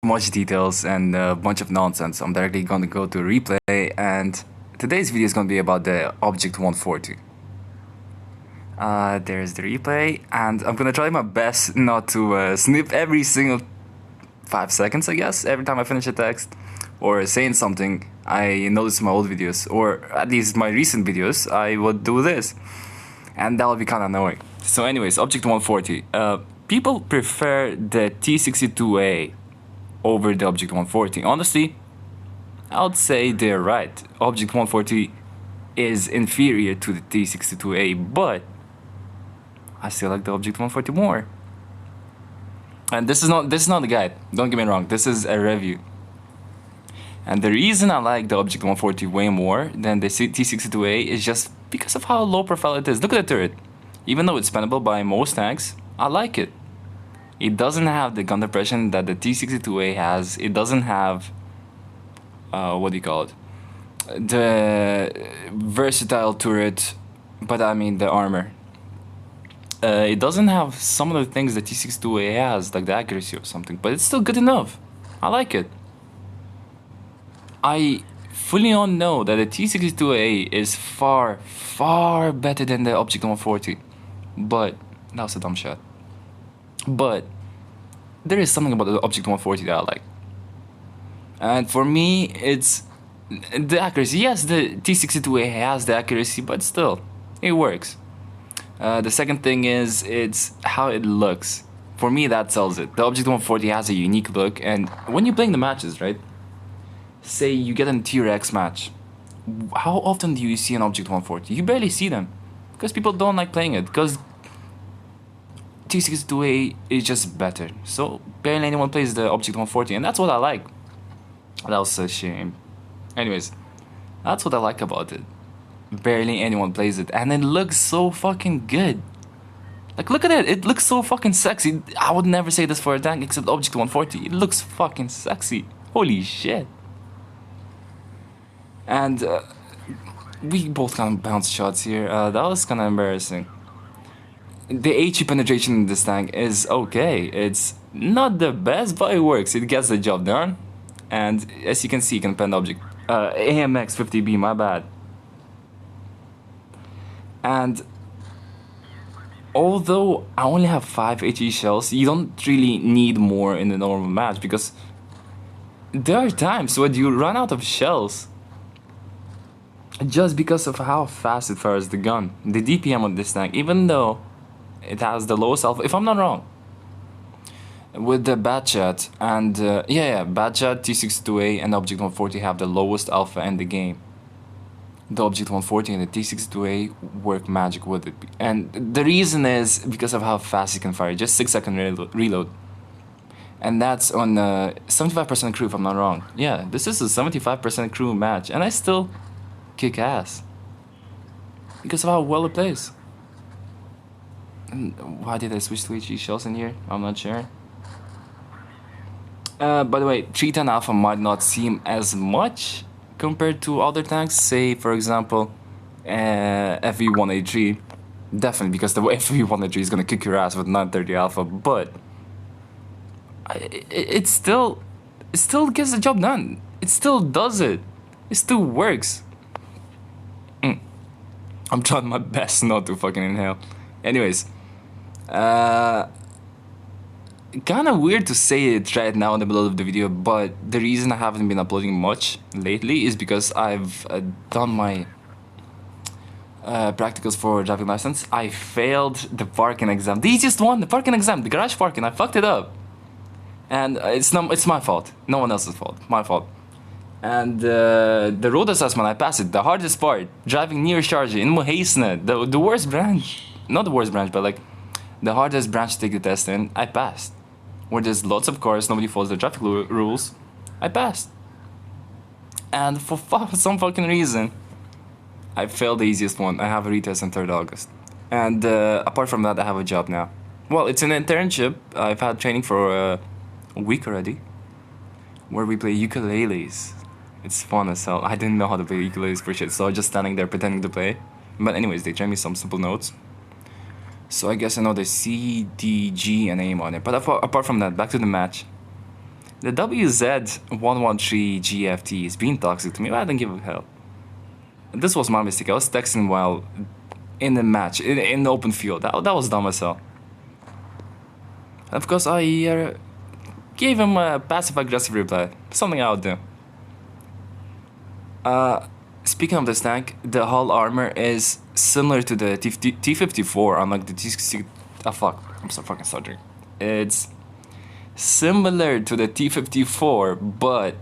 much details and a bunch of nonsense. I'm directly going to go to replay, and today's video is going to be about the Object 140. There's the replay, and I'm going to try my best not to snip every single 5 seconds, I guess, every time I finish a text or saying something I noticed in my old videos, or at least my recent videos, I would do this, and that would be kind of annoying. So anyways, Object 140. People prefer the T62A over the Object 140. Honestly, I would say they're right. Object 140 is inferior to the T62A, but I still like the Object 140 more. And this is not a guide. Don't get me wrong. This is a review. And the reason I like the Object 140 way more than the T62A is just because of how low profile it is. Look at the turret. Even though it's spammable by most tanks, I like it. It doesn't have the gun depression that the T62A has. It doesn't have, what do you call it? The versatile turret, but I mean the armor. It doesn't have some of the things that T62A has, like the accuracy or something, but it's still good enough. I like it. I fully on know that the T62A is far, far better than the Object 140, but that was a dumb shot. But there is something about the Object 140 that I like. And for me, it's the accuracy. Yes, the T62A has the accuracy, but still, it works. The second thing is, it's how it looks. For me, that sells it. The Object 140 has a unique look, and when you're playing the matches, right? Say you get a Tier X match. How often do you see an Object 140? You barely see them. Because people don't like playing it. Because T62A is just better. So barely anyone plays the Object 140, and that's what I like. That was a shame. Anyways, that's what I like about it. Barely anyone plays it, and it looks so fucking good. Like, look at it. It looks so fucking sexy. I would never say this for a tank except Object 140. It looks fucking sexy. Holy shit. And we both kind of bounced shots here. That was kind of embarrassing. The HE penetration in this tank is okay. It's not the best, but it works. It gets the job done. And as you can see, you can pen the object. AMX 50B, my bad. And although I only have 5 HE shells, you don't really need more in the normal match, because there are times when you run out of shells just because of how fast it fires the gun. The DPM on this tank, even though it has the lowest alpha, if I'm not wrong, with the Batchat and Batchat, T62A and Object 140 have the lowest alpha in the game. The Object 140 and the T62A work magic with it, and the reason is because of how fast it can fire, just 6-second reload. And that's on 75% crew, if I'm not wrong. Yeah, this is a 75% crew match, and I still kick ass because of how well it plays. And why did I switch to HE shells in here? I'm not sure. By the way, 310 alpha might not seem as much compared to other tanks. Say, for example, FV183. Definitely, because the FV183 is gonna kick your ass with 930 alpha, but it still gets the job done. It still does it. It still works. I'm trying my best not to fucking inhale. Anyways, kind of weird to say it right now in the middle of the video, but the reason I haven't been uploading much lately is because I've done my practicals for driving license. I failed the parking exam, the easiest one, the parking exam, the garage parking. I fucked it up, and it's my fault. No one else's fault. My fault. And the road assessment, I passed it. The hardest part, driving near Sharjah in Muhaysna, the worst branch. Not the worst branch, but like the hardest branch to take the test in, I passed. Where there's lots of cars, nobody follows the traffic rules, I passed. And for some fucking reason, I failed the easiest one. I have a retest on 3rd August. And apart from that, I have a job now. Well, it's an internship. I've had training for a week already, where we play ukuleles. It's fun as hell. I didn't know how to play ukuleles for shit, so I was just standing there pretending to play. But anyways, they trained me some simple notes. So I guess I know the C, D, G, and A on it. But apart from that, back to the match. The WZ113 GFT is being toxic to me, but I don't give a hell. This was my mistake. I was texting while in the match, in the open field. That was dumb as hell. And of course, I gave him a passive-aggressive reply. Something I would do. Speaking of this tank, the hull armor is similar to the T54, unlike the T60. Ah, fuck. I'm so fucking stuttering. It's similar to the T54, but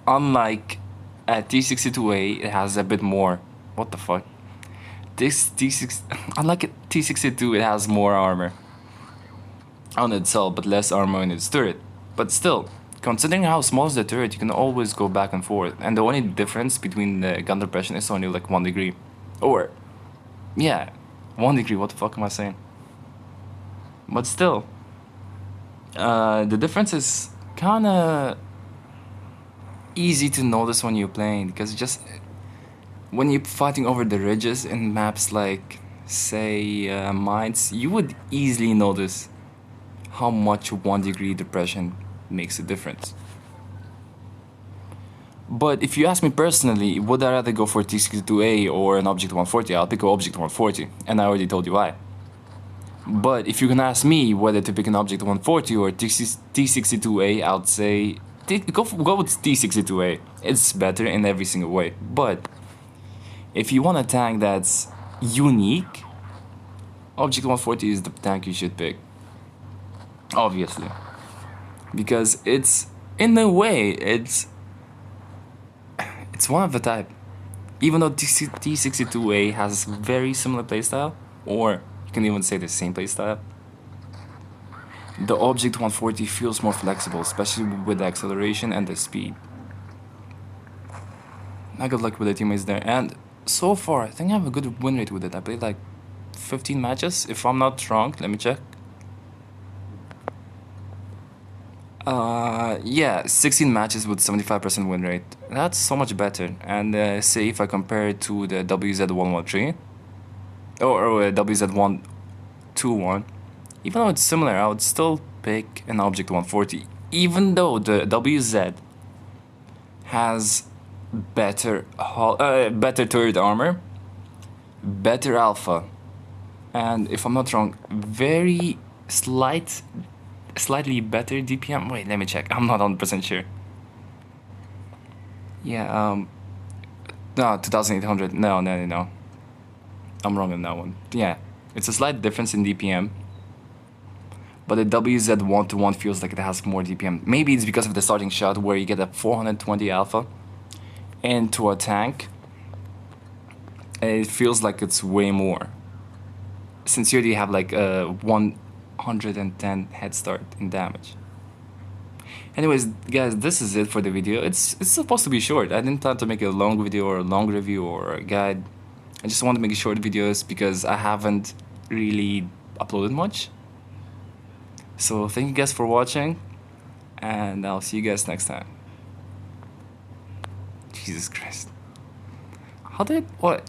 unlike a T62A, it has a bit more. What the fuck? This T6, unlike a T62, it has more armor on itself, but less armor in its turret. But still, considering how small is the turret, you can always go back and forth. And the only difference between the gun depression is only like 1 degree. Or, yeah, 1 degree, what the fuck am I saying? But still, the difference is kinda easy to notice when you're playing, because just when you're fighting over the ridges in maps like, say, mines, you would easily notice how much 1 degree depression makes a difference. But if you ask me personally, would I rather go for T62A or an Object 140? I'll pick an Object 140, and I already told you why. But if you're gonna ask me whether to pick an Object 140 or T62A, I'd say go with T62A. It's better in every single way. But if you want a tank that's unique, Object 140 is the tank you should pick. Obviously. Because it's, in a way, it's one of the type. Even though T62A has very similar playstyle, or you can even say the same playstyle, the Object 140 feels more flexible, especially with the acceleration and the speed. I good luck with the teammates there, and so far I think I have a good win rate with it. I played like 15 matches, if I'm not wrong. Let me check. Yeah, 16 matches with 75% win rate. That's so much better. And say if I compare it to the WZ113 or WZ121, even though it's similar, I would still pick an Object 140. Even though the WZ has better turret armor, better alpha, and if I'm not wrong, very slightly better DPM. Wait, let me check. I'm not 100% sure. Yeah, no, 2800. No. I'm wrong on that one. Yeah, it's a slight difference in DPM. But the WZ121 feels like it has more DPM. Maybe it's because of the starting shot where you get a 420 alpha into a tank. It feels like it's way more. Since you already have like a 110 head start in damage. Anyways, guys, this is it for the video. It's supposed to be short. I didn't plan to make a long video or a long review or a guide. I just want to make short videos because I haven't really uploaded much. So thank you guys for watching, and I'll see you guys next time. Jesus Christ. What?